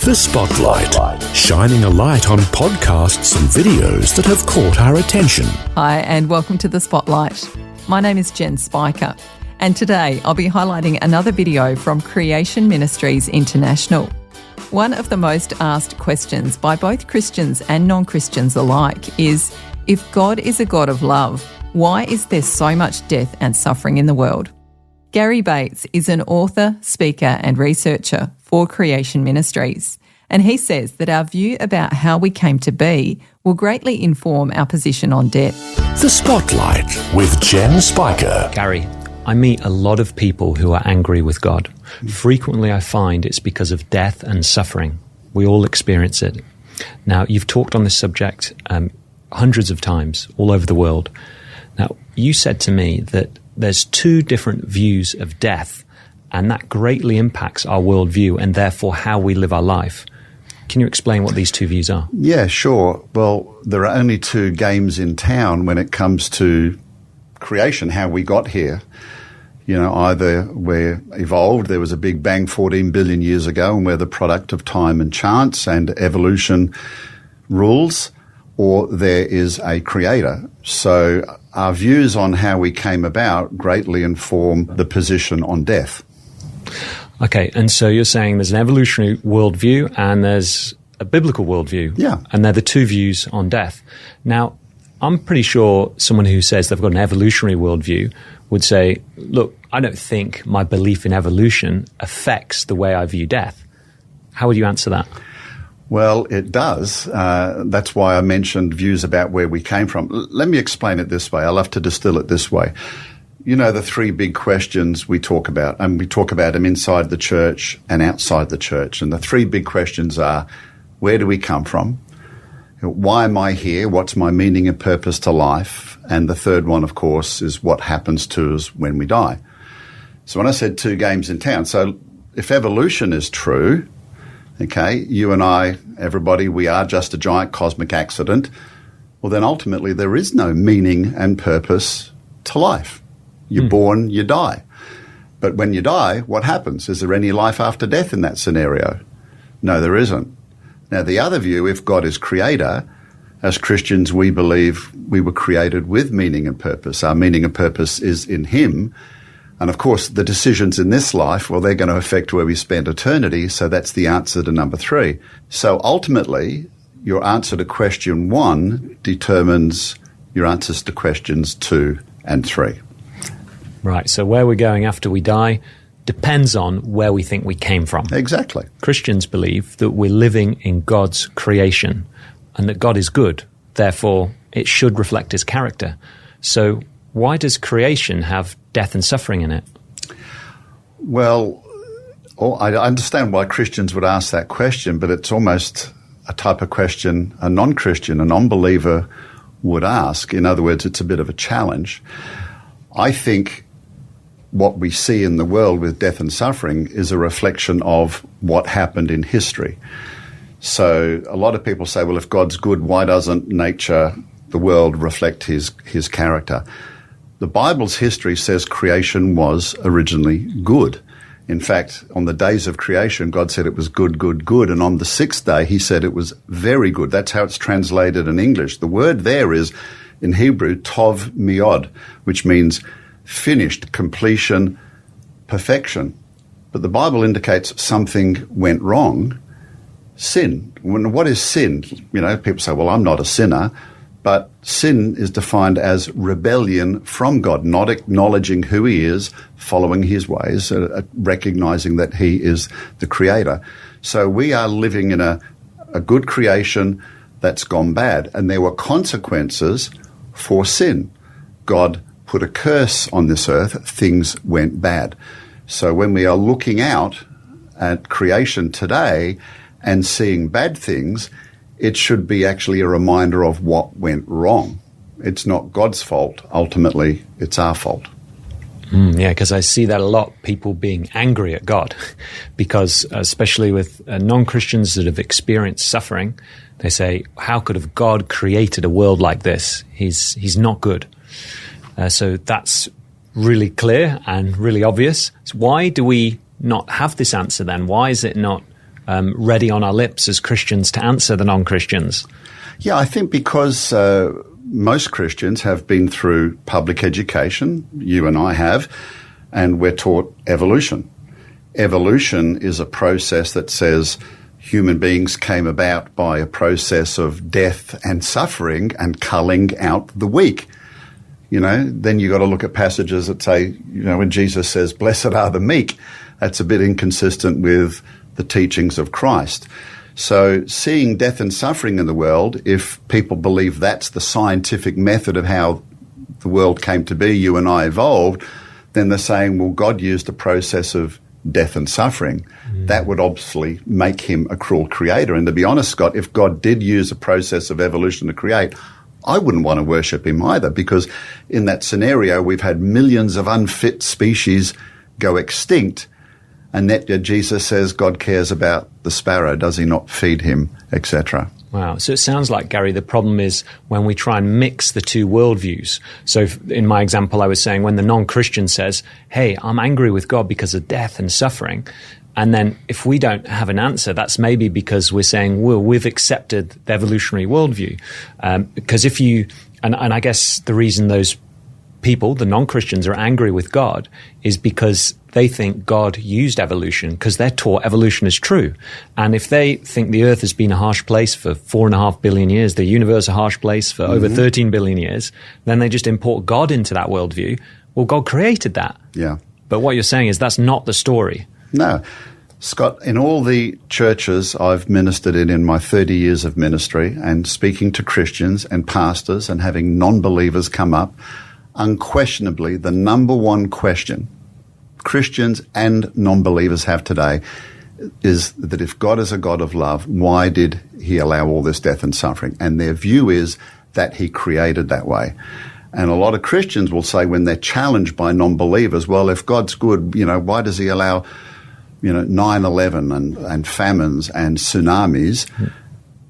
The Spotlight, shining a light on podcasts and videos that have caught our attention. Hi, and welcome to The Spotlight. My name is Jen Spiker, and today I'll be highlighting another video from Creation Ministries International. One of the most asked questions by both Christians and non-Christians alike is, if God is a God of love, why is there so much death and suffering in the world? Gary Bates is an author, speaker and researcher for Creation Ministries, and he says that our view about how we came to be will greatly inform our position on death. The Spotlight with Jen Spiker. Gary, I meet a lot of people who are angry with God. Frequently I find it's because of death and suffering. We all experience it. Now, you've talked on this subject hundreds of times all over the world. Now, you said to me that there's two different views of death, and that greatly impacts our worldview and therefore how we live our life. Can you explain what these two views are? Yeah, sure. Well, there are only two games in town when it comes to creation, how we got here. You know, either we're evolved, there was a big bang 14 billion years ago, and we're the product of time and chance and evolution rules, or there is a creator. So our views on how we came about greatly inform the position on death. Okay, and so you're saying there's an evolutionary worldview and there's a biblical worldview. Yeah. And they're the two views on death. Now, I'm pretty sure someone who says they've got an evolutionary worldview would say, look, I don't think my belief in evolution affects the way I view death. How would you answer that? Well, it does. That's why I mentioned views about where we came from. Let me explain it this way. I love to distill it this way. You know, the three big questions we talk about, and we talk about them inside the church and outside the church. And the three big questions are, where do we come from? Why am I here? What's my meaning and purpose to life? And the third one, of course, is what happens to us when we die. So when I said two games in town, so if evolution is true, okay, you and I, everybody, we are just a giant cosmic accident, well, then ultimately there is no meaning and purpose to life. You're born, you die. But when you die, what happens? Is there any life after death in that scenario? No, there isn't. Now, the other view, if God is creator, as Christians, we believe we were created with meaning and purpose. Our meaning and purpose is in Him. And of course, the decisions in this life, well, they're going to affect where we spend eternity. So that's the answer to number three. So ultimately, your answer to question one determines your answers to questions 2 and 3. Right. So where we're going after we die depends on where we think we came from. Exactly. Christians believe that we're living in God's creation and that God is good. Therefore, it should reflect His character. So why does creation have death and suffering in it? Well, I understand why Christians would ask that question, but it's almost a type of question a non-Christian, a non-believer would ask. In other words, it's a bit of a challenge. I think what we see in the world with death and suffering is a reflection of what happened in history. So a lot of people say, well, if God's good, why doesn't nature, the world, reflect his character? The Bible's history says creation was originally good. In fact, on the days of creation, God said it was good, good, good. And on the sixth day, He said it was very good. That's how it's translated in English. The word there is, in Hebrew, tov miod, which means finished, completion, perfection. But the Bible indicates something went wrong. Sin. What is sin? You know, people say, well, I'm not a sinner. But sin is defined as rebellion from God, not acknowledging who He is, following His ways, recognizing that He is the creator. So we are living in a good creation that's gone bad. And there were consequences for sin. God put a curse on this earth. Things went bad. So when we are looking out at creation today and seeing bad things, it should be actually a reminder of what went wrong. It's not God's fault. Ultimately, it's our fault. Yeah, because I see that a lot, people being angry at God, because especially with non-Christians that have experienced suffering, they say, how could have God created a world like this? He's not good. So that's really clear and really obvious. So why do we not have this answer then? Why is it not ready on our lips as Christians to answer the non-Christians? Yeah, I think because most Christians have been through public education, you and I have, and we're taught evolution. Evolution is a process that says human beings came about by a process of death and suffering and culling out the weak. Then you got to look at passages that say, when Jesus says, blessed are the meek, that's a bit inconsistent with the teachings of Christ. So seeing death and suffering in the world, if people believe that's the scientific method of how the world came to be, you and I evolved, then they're saying, well, God used a process of death and suffering. That would obviously make him a cruel creator. And to be honest, Scott, if God did use a process of evolution to create, I wouldn't want to worship him either, because in that scenario, we've had millions of unfit species go extinct. And yet Jesus says God cares about the sparrow. Does he not feed him, etc.? Wow. So it sounds like, Gary, the problem is when we try and mix the two worldviews. So in my example, I was saying when the non-Christian says, hey, I'm angry with God because of death and suffering. And then if we don't have an answer, that's maybe because we're saying, well, we've accepted the evolutionary worldview. Because if you, and I guess the reason those people, the non-Christians, are angry with God is because they think God used evolution, because they're taught evolution is true. And if they think the earth has been a harsh place for 4.5 billion years, the universe a harsh place for over 13 billion years, then they just import God into that worldview. Well, God created that. Yeah. But what you're saying is that's not the story. No. Scott, in all the churches I've ministered in my 30 years of ministry and speaking to Christians and pastors and having non-believers come up, unquestionably the number one question Christians and non-believers have today is that if God is a God of love, why did he allow all this death and suffering? And their view is that he created that way. And a lot of Christians will say when they're challenged by non-believers, well, if God's good, why does he allow 9/11 and famines and tsunamis?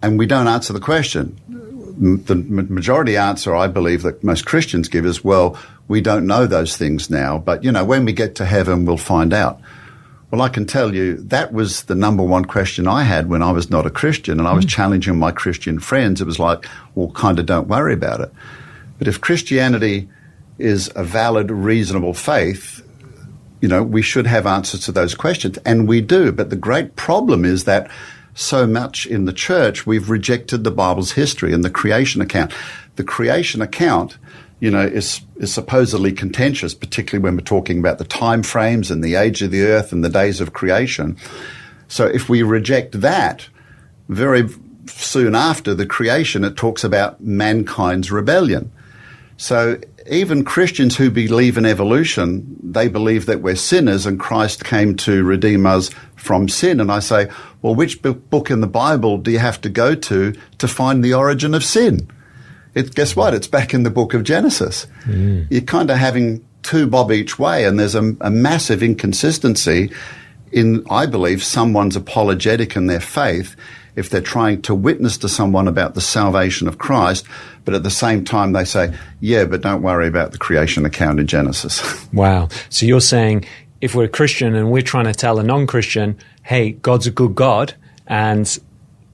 And we don't answer the question. The majority answer, I believe, that most Christians give is, well, we don't know those things now, but, when we get to heaven, we'll find out. Well, I can tell you that was the number one question I had when I was not a Christian, and I was challenging my Christian friends. It was like, well, kind of don't worry about it. But if Christianity is a valid, reasonable faith, we should have answers to those questions, and we do. But the great problem is that so much in the church, we've rejected the Bible's history and the creation account. The creation account, is supposedly contentious, particularly when we're talking about the time frames and the age of the earth and the days of creation. So if we reject that, very soon after the creation, it talks about mankind's rebellion. So even Christians who believe in evolution, they believe that we're sinners and Christ came to redeem us from sin. And I say, well, which book in the Bible do you have to go to find the origin of sin? Guess what? It's back in the book of Genesis. You're kind of having two bob each way, and there's a massive inconsistency in, I believe, someone's apologetic in their faith if they're trying to witness to someone about the salvation of Christ, but at the same time they say, yeah, but don't worry about the creation account in Genesis. Wow. So you're saying if we're a Christian and we're trying to tell a non-Christian, hey, God's a good God, and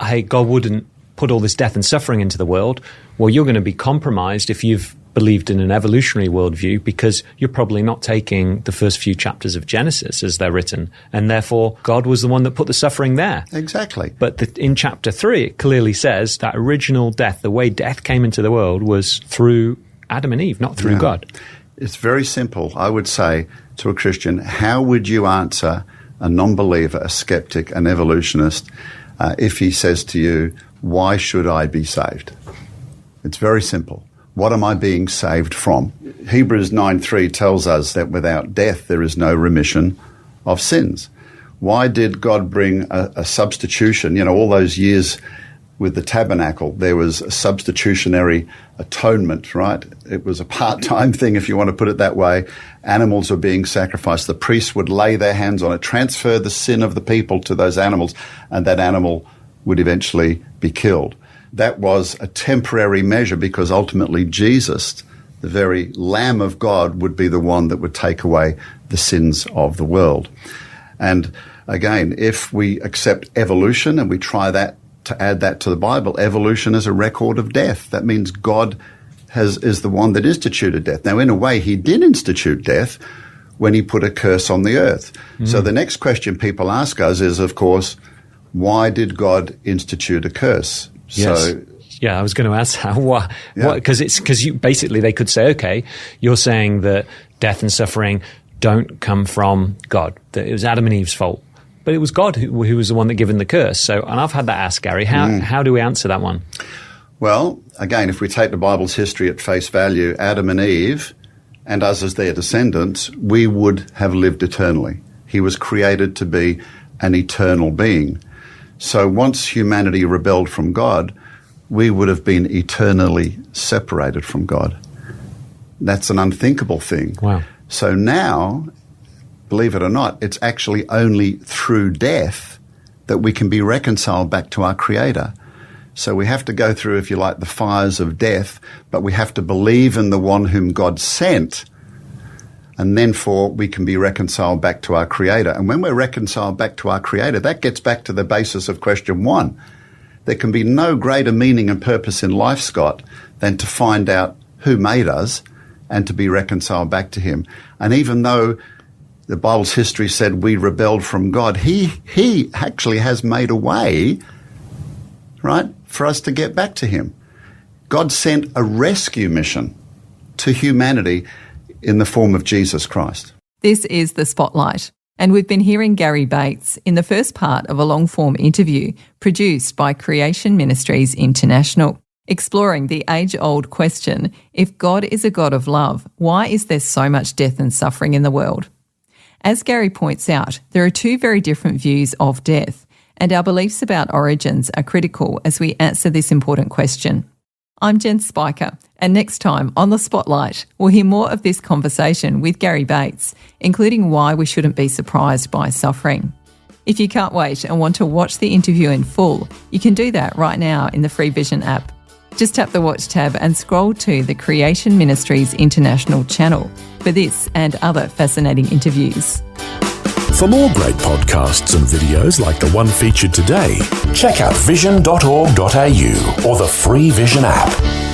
hey, God wouldn't put all this death and suffering into the world, well, you're going to be compromised if you've believed in an evolutionary worldview, because you're probably not taking the first few chapters of Genesis as they're written, and therefore God was the one that put the suffering there. Exactly. But in chapter 3, it clearly says that original death, the way death came into the world, was through Adam and Eve, not through God. It's very simple. I would say to a Christian, how would you answer a non-believer, a skeptic, an evolutionist, if he says to you, why should I be saved? It's very simple. What am I being saved from? Hebrews 9:3 tells us that without death there is no remission of sins. Why did God bring a substitution? All those years with the tabernacle, there was a substitutionary atonement, right? It was a part-time thing, if you want to put it that way. Animals were being sacrificed. The priests would lay their hands on it, transfer the sin of the people to those animals, and that animal would eventually be killed. That was a temporary measure because ultimately Jesus, the very Lamb of God, would be the one that would take away the sins of the world. And again, if we accept evolution and we try that to add that to the Bible, evolution is a record of death. That means God is the one that instituted death. Now, in a way, he did institute death when he put a curse on the earth. So the next question people ask us is, of course, why did God institute a curse? Yes. So, yeah, I was going to ask how. Why? Because you basically they could say, okay, you're saying that death and suffering don't come from God, that it was Adam and Eve's fault, but it was God who was the one that given the curse. So, and I've had that asked, Gary. How do we answer that one? Well, again, if we take the Bible's history at face value, Adam and Eve, and us as their descendants, we would have lived eternally. He was created to be an eternal being. So once humanity rebelled from God, we would have been eternally separated from God. That's an unthinkable thing. Wow. So now, believe it or not, it's actually only through death that we can be reconciled back to our Creator. So we have to go through, if you like, the fires of death, but we have to believe in the one whom God sent, and then we can be reconciled back to our Creator. And when we're reconciled back to our Creator, that gets back to the basis of question 1. There can be no greater meaning and purpose in life, Scott, than to find out who made us and to be reconciled back to him. And even though the Bible's history said we rebelled from God, he actually has made a way, right, for us to get back to him. God sent a rescue mission to humanity in the form of Jesus Christ. This is The Spotlight, and we've been hearing Gary Bates in the first part of a long-form interview produced by Creation Ministries International, exploring the age-old question, if God is a God of love, why is there so much death and suffering in the world? As Gary points out, there are two very different views of death, and our beliefs about origins are critical as we answer this important question. I'm Jen Spiker, and next time on The Spotlight, we'll hear more of this conversation with Gary Bates, including why we shouldn't be surprised by suffering. If you can't wait and want to watch the interview in full, you can do that right now in the Free Vision app. Just tap the Watch tab and scroll to the Creation Ministries International channel for this and other fascinating interviews. For more great podcasts and videos like the one featured today, check out vision.org.au or the Free Vision app.